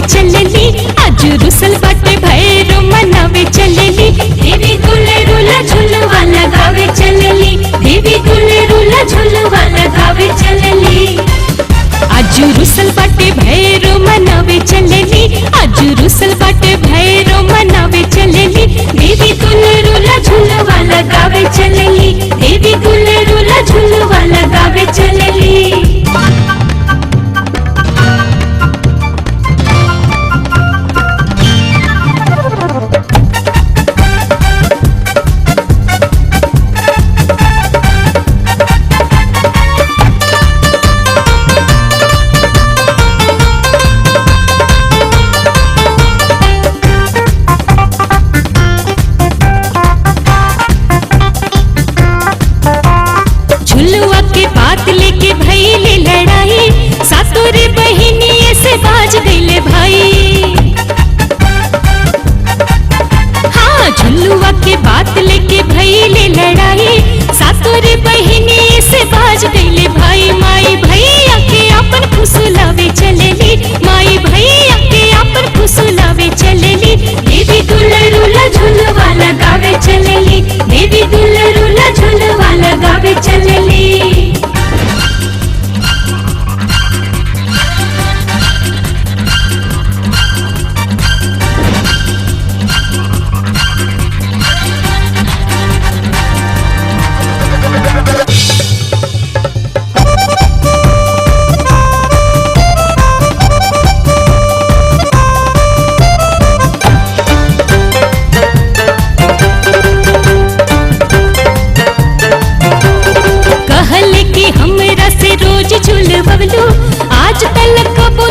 चलली, आज रुसल बाटे भैरो मनावे चलली। देवी दुलेरुला झुलवा लगावे चलली, देवी दुलेरुला झुलवा लगावे चलली। आज रुसल बाटे भैरो मनावे चलली, आज रुसल बाटे भैरो मनावे चलली। देवी दुलेरुला झुलवा लगावे चलली, देवी दुलेरुला झुलवा लगावे चलली। झुलुआ के बात लेके भइले लड़ाई, सातोरे बहिनिये से बाज गइले भाई। हाँ, झुलुआ के बात लेके भइले लड़ाई, सातोरे बहिनिये से बाज गइले भाई। माई भैया के अपन फुसलावे चलली, माई भैया के अपन फुसलावे चलली। देवी दुलेरुला झुलवा लगावे चलली, देवी दुलेरुला झुलवा लगावे चलली। हमरा से रोज झुलवलू, आज तलक कबो